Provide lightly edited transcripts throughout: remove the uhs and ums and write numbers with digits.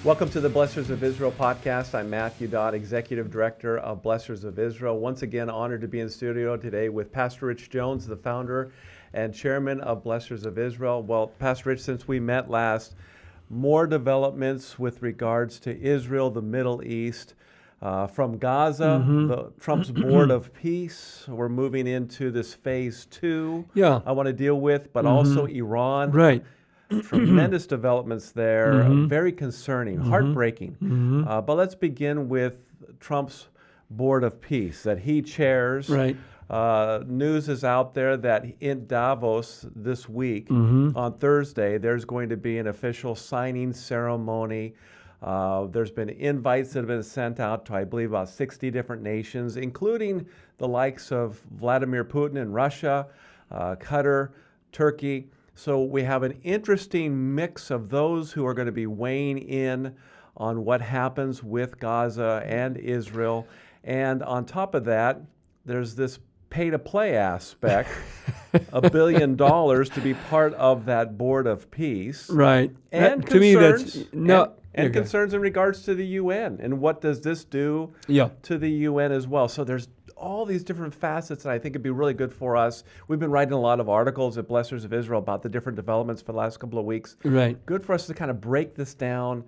Welcome to the Blessors of Israel podcast. I'm Matthew Dodd, Executive Director of Blessors of Israel. Once again, honored to be in studio today with Pastor Rich Jones, the founder and chairman of Blessors of Israel. Well, Pastor Rich, since we met last, more developments with regards to Israel, the Middle East. From Gaza, Trump's Board of Peace. We're moving into this phase 2 I want to deal with, but also Iran. Right. Tremendous developments there, very concerning, heartbreaking. But let's begin with Trump's Board of Peace that he chairs. Right. News is out there that in Davos this week, on Thursday, there's going to be an official signing ceremony. There's been invites that have been sent out to, I believe, about 60 different nations, including the likes of Vladimir Putin in Russia, Qatar, Turkey. So we have an interesting mix of those who are going to be weighing in on what happens with Gaza and Israel. And on top of that, there's this pay-to-play aspect, $1 billion to be part of that Board of Peace. Right. And to me, that's and concerns in regards to the UN. And what does this do to the UN as well? So there's all these different facets, and I think it'd be really good for us. We've been writing a lot of articles at Blessors of Israel about the different developments for the last couple of weeks. Right. Good for us to kind of break this down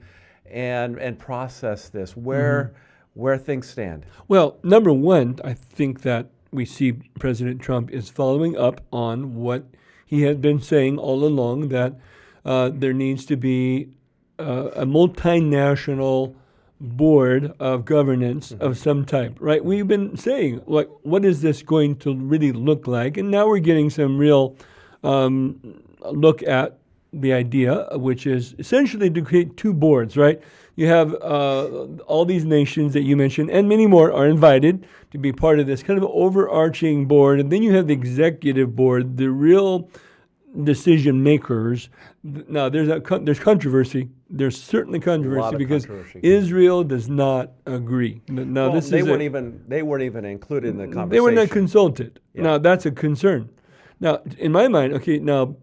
and process this, where things stand. Well, number one, I think that we see President Trump is following up on what he had been saying all along, that there needs to be a multinational board of governance of some type, right? We've been saying, like, what is this going to really look like? And now we're getting some real look at the idea, which is essentially to create two boards, right? You have all these nations that you mentioned, and many more are invited to be part of this kind of overarching board. And then you have the executive board, the real decision makers. Now, there's controversy. There's certainly controversy because Israel does not agree. Now, they weren't even included in the conversation. They were not consulted. Yeah. Now, that's a concern. Now, in my mind, now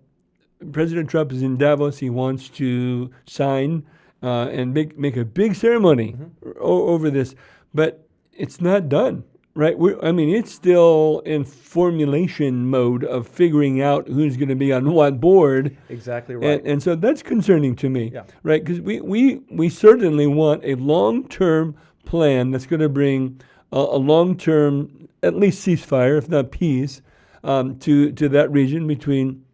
President Trump is in Davos. He wants to sign and make a big ceremony over this, but it's not done. Right, it's still in formulation mode of figuring out who's going to be on what board. Exactly right. And so that's concerning to me, right? Because we certainly want a long-term plan that's going to bring a long-term, at least ceasefire, if not peace, to that region between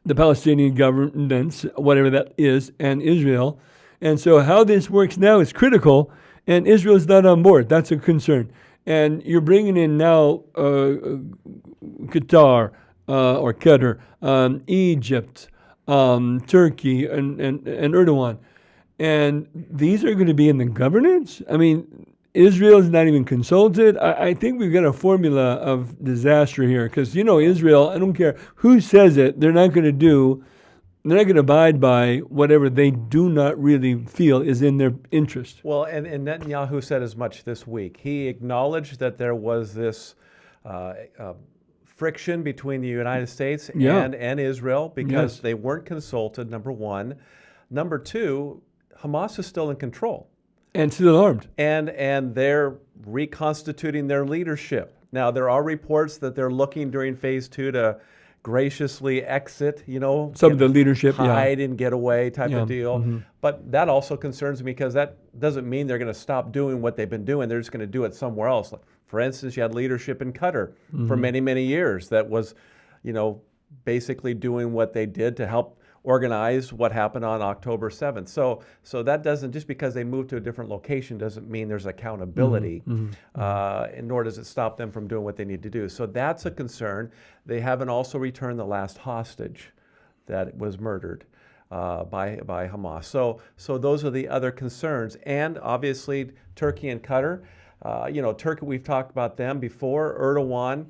the Palestinian governments, whatever that is, and Israel. And so how this works now is critical, and Israel's not on board. That's a concern. And you're bringing in now Qatar or Qatar, Egypt, Turkey, and Erdogan. And these are going to be in the governance? I mean, Israel is not even consulted. I think we've got a formula of disaster here because, Israel, I don't care who says it, they're not going to abide by whatever they do not really feel is in their interest. Well, and Netanyahu said as much this week. He acknowledged that there was this friction between the United States and Israel because they weren't consulted, number one. Number two, Hamas is still in control. And still armed. And they're reconstituting their leadership. Now, there are reports that they're looking during phase 2 to graciously exit, some of the leadership, hide and get away type of deal. But that also concerns me because that doesn't mean they're going to stop doing what they've been doing. They're just going to do it somewhere else. Like, for instance, you had leadership in Qatar for many, many years that was, basically doing what they did to help organize what happened on October 7th. So that doesn't, just because they moved to a different location doesn't mean there's accountability, nor does it stop them from doing what they need to do. So that's a concern. They haven't also returned the last hostage that was murdered by Hamas. So those are the other concerns. And obviously Turkey and Qatar. Turkey, we've talked about them before. Erdogan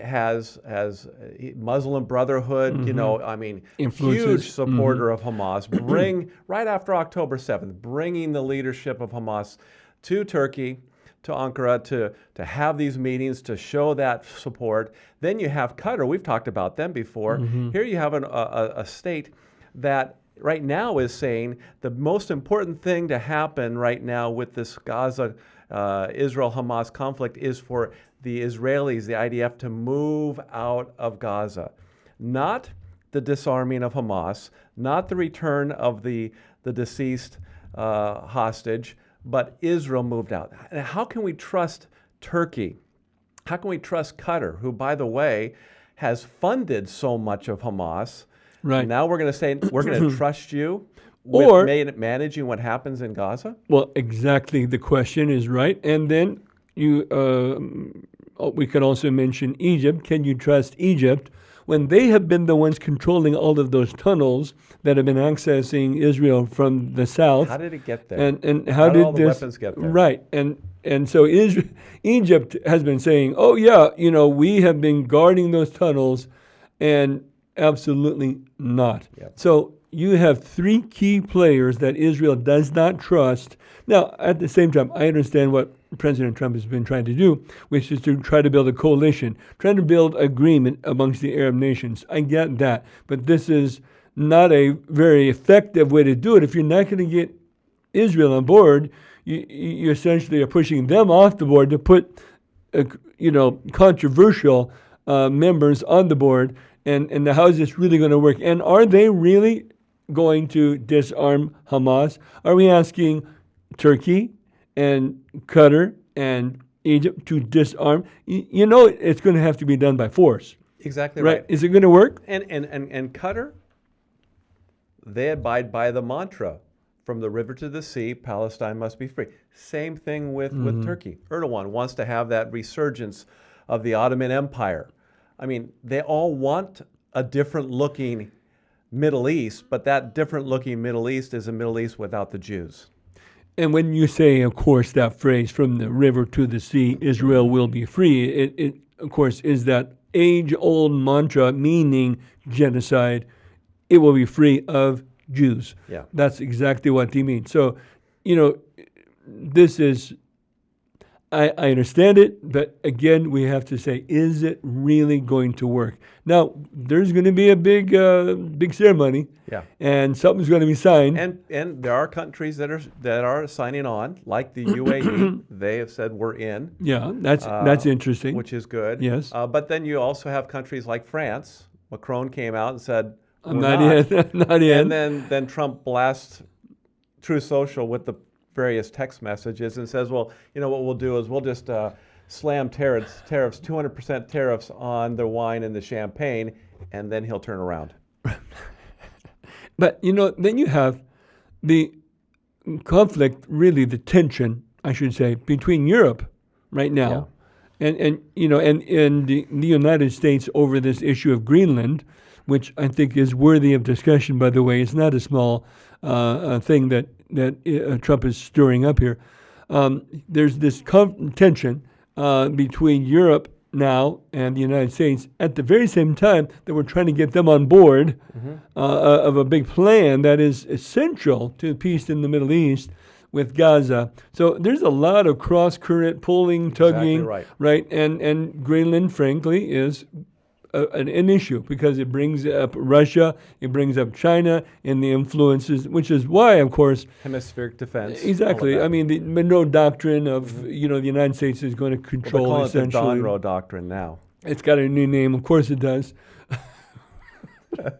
has Muslim Brotherhood, huge supporter of Hamas. Right after October 7th, bringing the leadership of Hamas to Turkey, to Ankara, to have these meetings, to show that support. Then you have Qatar. We've talked about them before. Here you have a state that right now is saying the most important thing to happen right now with this Gaza, Israel-Hamas conflict is for the Israelis, the IDF, to move out of Gaza. Not the disarming of Hamas, not the return of the deceased hostage, but Israel moved out. And how can we trust Turkey? How can we trust Qatar, who, by the way, has funded so much of Hamas? Right. Now we're going to say, we're going to trust you with managing what happens in Gaza? Well, exactly. The question is right. And then we could also mention Egypt. Can you trust Egypt when they have been the ones controlling all of those tunnels that have been accessing Israel from the south? How did it get there? And how did all the weapons get there? Right. And so Egypt has been saying, oh, yeah, we have been guarding those tunnels, and absolutely not. Yep. So you have three key players that Israel does not trust. Now, at the same time, I understand what President Trump has been trying to do, which is to try to build a coalition, trying to build agreement amongst the Arab nations. I get that. But this is not a very effective way to do it. If you're not going to get Israel on board, you essentially are pushing them off the board to put, controversial members on the board. And how is this really going to work? And are they really going to disarm Hamas? Are we asking Turkey and Qatar and Egypt to disarm? It's going to have to be done by force. Exactly right. Is it going to work? And Qatar, they abide by the mantra, from the river to the sea, Palestine must be free. Same thing with Turkey. Erdogan wants to have that resurgence of the Ottoman Empire. I mean, they all want a different looking Middle East, but that different looking Middle East is a Middle East without the Jews. And when you say, of course, that phrase, from the river to the sea, Israel will be free, it of course, is that age-old mantra meaning genocide. It will be free of Jews. Yeah. That's exactly what he means. So, this is, I understand it, but again, we have to say, is it really going to work? Now, there's going to be a big ceremony, and something's going to be signed. And there are countries that are signing on, like the UAE. They have said we're in. Yeah, that's interesting. Which is good. Yes. But then you also have countries like France. Macron came out and said, not yet. Not yet. And then Trump blasts Truth Social with the various text messages and says, well, what we'll do is we'll just slam tariffs, 200% tariffs on the wine and the champagne, and then he'll turn around. But, then you have the conflict, really the tension, I should say, between Europe right now and the United States over this issue of Greenland, which I think is worthy of discussion, by the way. It's not a small thing that Trump is stirring up here. There's this tension between Europe now and the United States at the very same time that we're trying to get them on board of a big plan that is essential to peace in the Middle East with Gaza. So there's a lot of cross-current pulling, tugging, exactly right? And Greenland, frankly, is an issue because it brings up Russia, it brings up China, and the influences, which is why, of course, hemispheric defense. Exactly. I mean, the Monroe Doctrine of the United States is going to control well, essentially. It's the Monroe Doctrine now. It's got a new name, of course it does. I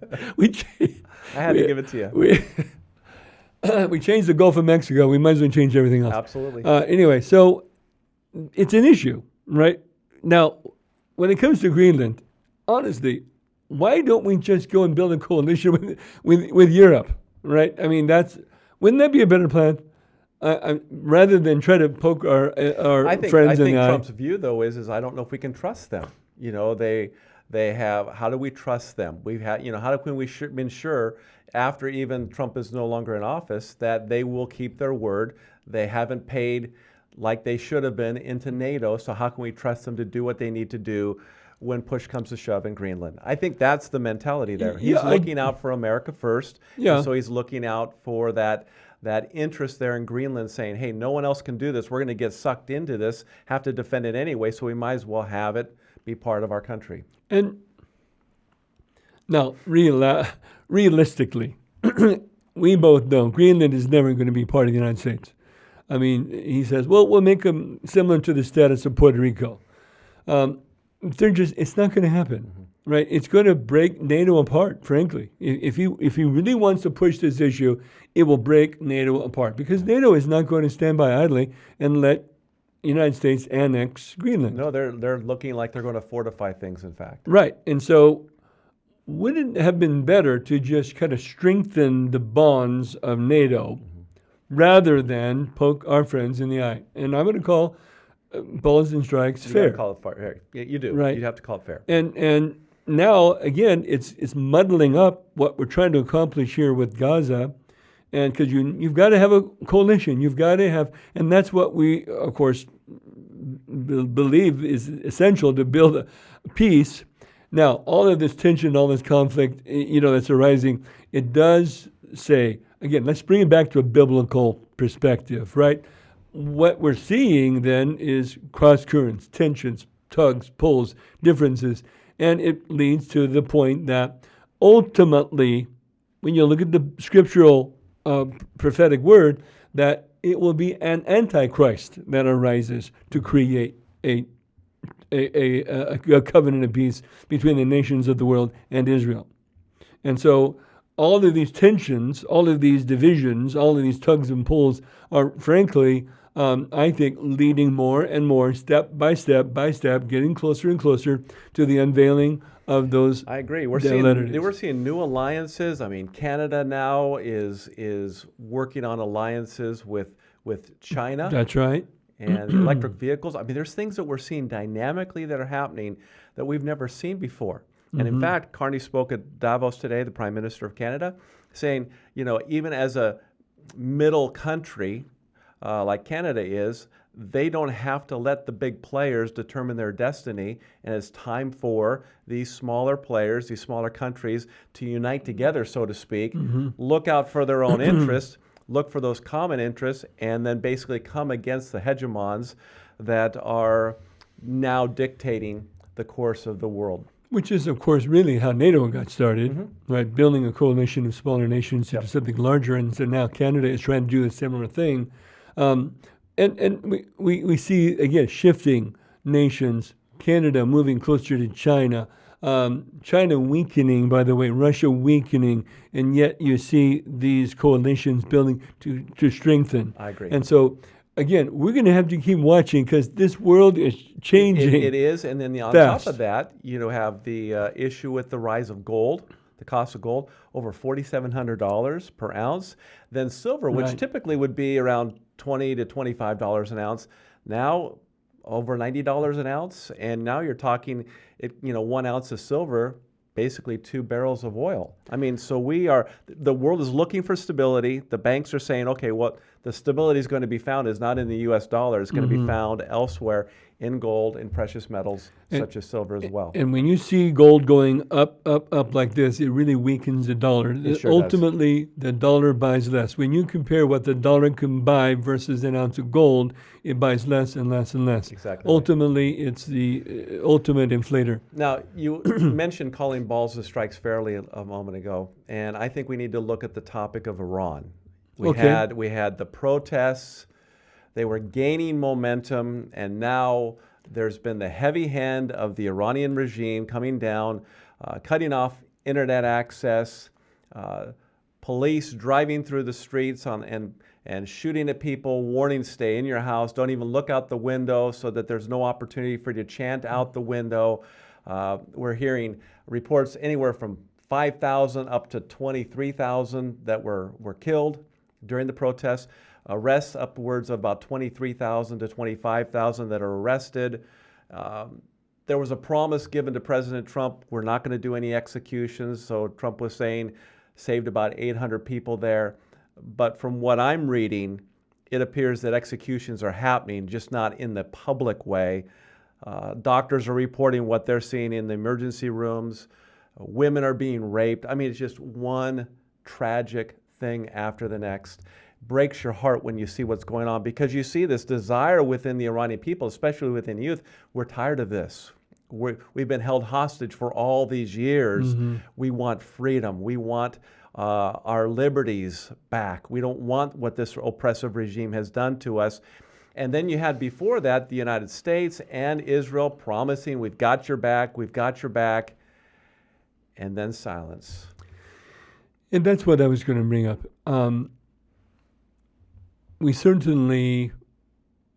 had to give it to you. We changed the Gulf of Mexico. We might as well change everything else. Absolutely. Anyway, so it's an issue, right? Now, when it comes to Greenland, honestly, why don't we just go and build a coalition with Europe, right? I mean, wouldn't that be a better plan? Rather than try to poke our friends in the eye. Trump's view, though, is I don't know if we can trust them. They have. How do we trust them? We've had. How can we ensure after even Trump is no longer in office that they will keep their word? They haven't paid like they should have been into NATO. So how can we trust them to do what they need to do when push comes to shove in Greenland? I think that's the mentality there. He's looking out for America first. Yeah. So he's looking out for that interest there in Greenland, saying, hey, no one else can do this. We're going to get sucked into this, have to defend it anyway, so we might as well have it be part of our country. And now, realistically, we both know Greenland is never going to be part of the United States. I mean, he says, well, we'll make them similar to the status of Puerto Rico. It's not going to happen, right? It's going to break NATO apart, frankly. If he really wants to push this issue, it will break NATO apart because NATO is not going to stand by idly and let the United States annex Greenland. No, they're looking like they're going to fortify things, in fact. Right. And so wouldn't it have been better to just kind of strengthen the bonds of NATO rather than poke our friends in the eye? And I'm going to call balls and strikes fair. You call it fair. You do. Right. You have to call it fair. And now, again, it's muddling up what we're trying to accomplish here with Gaza. And because you've got to have a coalition. You've got to have, and that's what we, of course, believe is essential to build a peace. Now, all of this tension, all this conflict, that's arising, it does say, again, let's bring it back to a biblical perspective, right? What we're seeing then is cross currents, tensions, tugs, pulls, differences, and it leads to the point that ultimately, when you look at the scriptural prophetic word, that it will be an Antichrist that arises to create a covenant of peace between the nations of the world and Israel. And so all of these tensions, all of these divisions, all of these tugs and pulls are frankly, I think, leading more and more, step by step, getting closer and closer to the unveiling of those. I agree. We're seeing new alliances. I mean, Canada now is working on alliances with China. That's right. And electric vehicles. I mean, there's things that we're seeing dynamically that are happening that we've never seen before. And in fact, Carney spoke at Davos today, the Prime Minister of Canada, saying, even as a middle country like Canada is, they don't have to let the big players determine their destiny. And it's time for these smaller players, these smaller countries to unite together, so to speak, look out for their own interests, look for those common interests, and then basically come against the hegemons that are now dictating the course of the world. Which is, of course, really how NATO got started, right? Building a coalition of smaller nations into something larger. And so now Canada is trying to do a similar thing. And we see, again, shifting nations, Canada moving closer to China, China weakening, by the way, Russia weakening, and yet you see these coalitions building to strengthen. I agree. And so, again, we're going to have to keep watching because this world is changing. It is, and then on fast. top of that, you have the issue with the rise of gold, the cost of gold, over $4,700 per ounce. Then silver, which typically would be around $20 to $25 an ounce, now over $90 an ounce, and now you're talking, 1 ounce of silver, basically 2 barrels of oil. I mean, so the world is looking for stability. The banks are saying, okay, what the stability is going to be found is not in the U.S. dollar. It's going to be found elsewhere in gold and precious metals such as silver as well. And when you see gold going up like this, it really weakens the dollar. It sure Ultimately, the dollar buys less. When you compare what the dollar can buy versus an ounce of gold, it buys less and less and less. Exactly. Ultimately, it's the ultimate inflator. Now, you mentioned calling balls and strikes fairly a moment ago, and I think we need to look at the topic of Iran. We had the protests. They were gaining momentum, and now there's been the heavy hand of the Iranian regime coming down, cutting off internet access, police driving through the streets and shooting at people, warning, stay in your house, don't even look out the window so that there's no opportunity for you to chant out the window. We're hearing reports anywhere from 5,000 up to 23,000 that were killed during the protests. Arrests upwards of about 23,000 to 25,000 that are arrested. There was a promise given to President Trump, we're not going to do any executions. So Trump was saying saved about 800 people there. But from what I'm reading, it appears that executions are happening, just not in the public way. Doctors are reporting what they're seeing in the emergency rooms. Women are being raped. I mean, it's just one tragic thing after the next. Breaks your heart when you see what's going on because you see this desire within the Iranian people, especially within youth. We're tired of this. We've been held hostage for all these years. We want freedom. We want our liberties back. We don't want what this oppressive regime has done to us. And then you had before that the United States and Israel promising, we've got your back, we've got your back, and then silence. And that's what I was going to bring up. We certainly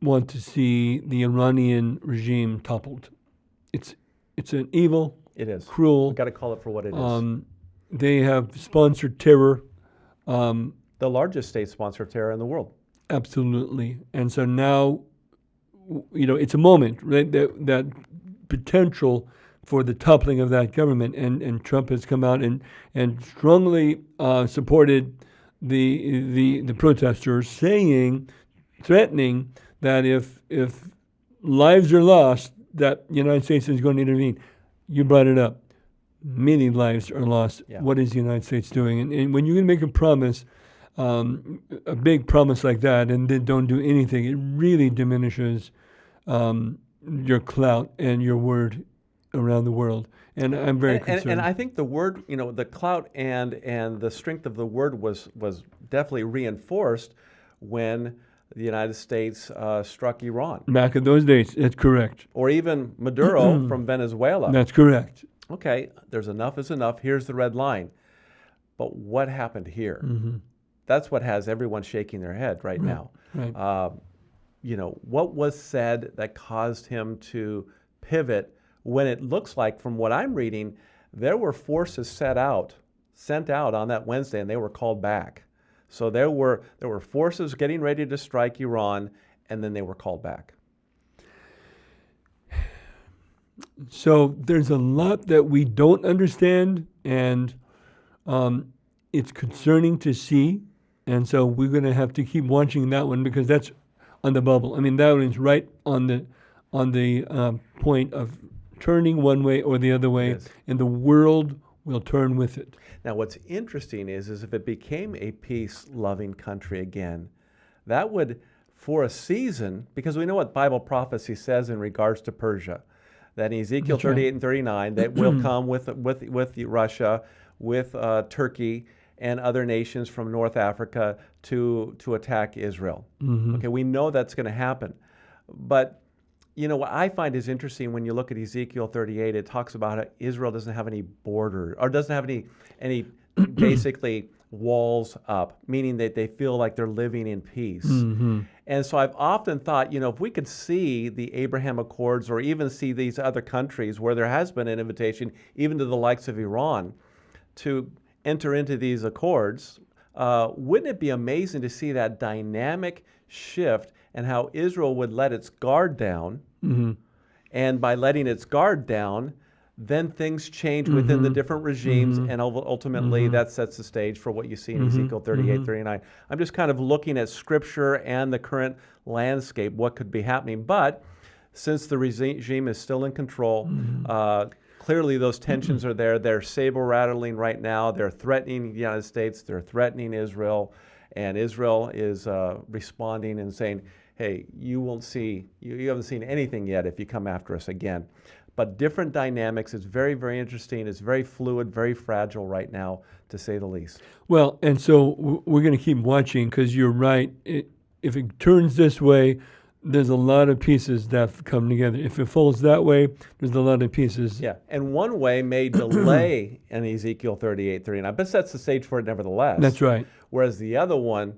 want to see the Iranian regime toppled. It's an evil, it is cruel. We've got to call it for what it is. They have sponsored terror. The largest state sponsor of terror in the world. Absolutely. And so now, it's a moment, right? That potential for the toppling of that government. And Trump has come out and strongly supported the protesters, threatening that if lives are lost, that the United States is going to intervene. You brought it up. Many lives are lost. Yeah. What is the United States doing? And when you're going to make a promise, a big promise like that, and then don't do anything, it really diminishes your clout and your word around the world. And I'm very concerned. And I think the word, the clout and the strength of the word was definitely reinforced when the United States struck Iran. Back in those days, that's correct. Or even Maduro from Venezuela. That's correct. Okay, there's enough is enough. Here's the red line. But what happened here? Mm-hmm. That's what has everyone shaking their head right now. Right. What was said that caused him to pivot when it looks like, from what I'm reading, there were forces sent out on that Wednesday, and they were called back. So there were forces getting ready to strike Iran, and then they were called back. So there's a lot that we don't understand, and it's concerning to see. And so we're going to have to keep watching that one, because that's on the bubble. I mean, that one is right on the point of turning one way or the other way, yes. And the world will turn with it. Now, what's interesting is if it became a peace-loving country again, that would, for a season, because we know what Bible prophecy says in regards to Persia, that in Ezekiel 38 and 39, that will come with Russia, with Turkey, and other nations from North Africa to attack Israel. Mm-hmm. Okay, we know that's going to happen. But, what I find is interesting when you look at Ezekiel 38, it talks about how Israel doesn't have any border, or doesn't have any basically walls up, meaning that they feel like they're living in peace. Mm-hmm. And so I've often thought, if we could see the Abraham Accords, or even see these other countries where there has been an invitation, even to the likes of Iran, to enter into these accords, wouldn't it be amazing to see that dynamic shift and how Israel would let its guard down, mm-hmm. and by letting its guard down, then things change within the different regimes, and ultimately that sets the stage for what you see in Ezekiel 38, 39. I'm just kind of looking at Scripture and the current landscape, what could be happening. But since the regime is still in control, clearly those tensions are there. They're saber-rattling right now. They're threatening the United States. They're threatening Israel. And Israel is responding and saying, hey, you haven't seen anything yet if you come after us again. But different dynamics. It's very, very interesting. It's very fluid, very fragile right now, to say the least. Well, and so we're going to keep watching, because you're right. If it turns this way, there's a lot of pieces that come together. If it falls that way, there's a lot of pieces. Yeah, and one way may delay in Ezekiel 38, 39, but sets the stage for it nevertheless. That's right. Whereas the other one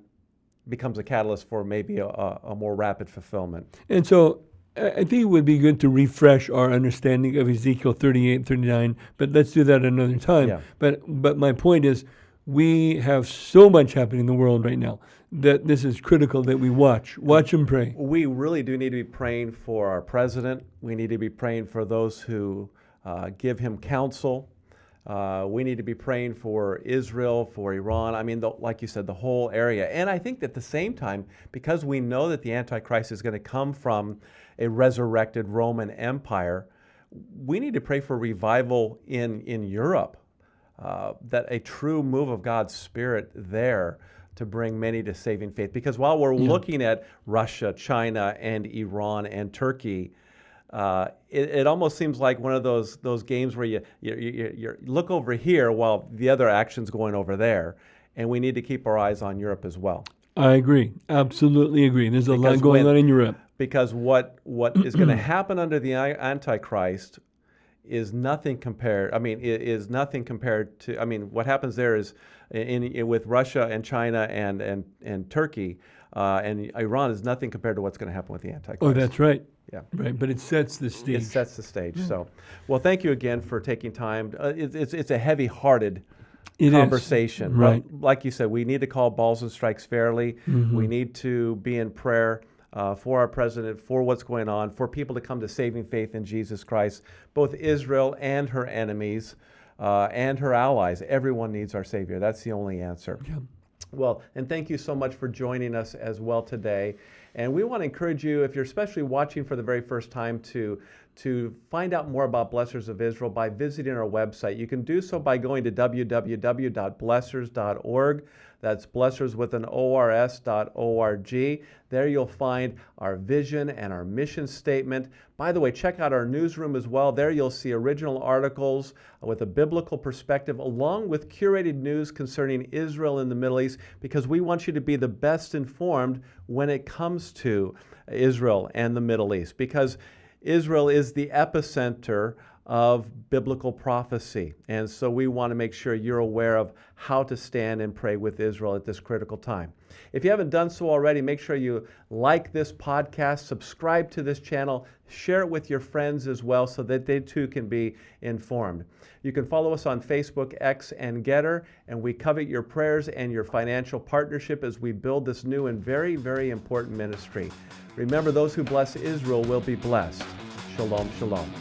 becomes a catalyst for maybe a more rapid fulfillment. And so I think it would be good to refresh our understanding of Ezekiel 38, 39, but let's do that another time. Yeah. But my point is, we have so much happening in the world right now that this is critical that we watch and pray. We really do need to be praying for our president. We need to be praying for those who give him counsel. We need to be praying for Israel, for Iran. I mean, like you said, the whole area. And I think at the same time, because we know that the Antichrist is going to come from a resurrected Roman Empire, we need to pray for revival in Europe, that a true move of God's Spirit there to bring many to saving faith. Because while we're looking at Russia, China, and Iran, and Turkey, it almost seems like one of those games where you look over here while the other action's going over there, and we need to keep our eyes on Europe as well. I agree. Absolutely agree. There's a lot going on in Europe. Because what is going to happen under the Antichrist is nothing compared. Is nothing compared to. What happens there is with Russia and China and Turkey and Iran is nothing compared to what's going to happen with the Antichrist. Oh, that's right. Yeah. Right, but it sets the stage. It sets the stage. So, well, thank you again for taking time. It's a heavy-hearted conversation. Right. But like you said, we need to call balls and strikes fairly. We need to be in prayer for our president, for what's going on, for people to come to saving faith in Jesus Christ, both Israel and her enemies and her allies. Everyone needs our Savior. That's the only answer. Yeah. Well, and thank you so much for joining us as well today. And we want to encourage you, if you're especially watching for the very first time, to find out more about Blessors of Israel by visiting our website. You can do so by going to www.blessors.org. That's Blessors with an ORS.org. There you'll find our vision and our mission statement. By the way, check out our newsroom as well. There you'll see original articles with a biblical perspective, along with curated news concerning Israel and the Middle East, because we want you to be the best informed when it comes to Israel and the Middle East, because Israel is the epicenter of biblical prophecy. And so we want to make sure you're aware of how to stand and pray with Israel at this critical time. If you haven't done so already, make sure you like this podcast, subscribe to this channel, share it with your friends as well so that they too can be informed. You can follow us on Facebook, X, and Getter, and we covet your prayers and your financial partnership as we build this new and very, very important ministry. Remember, those who bless Israel will be blessed. Shalom, shalom.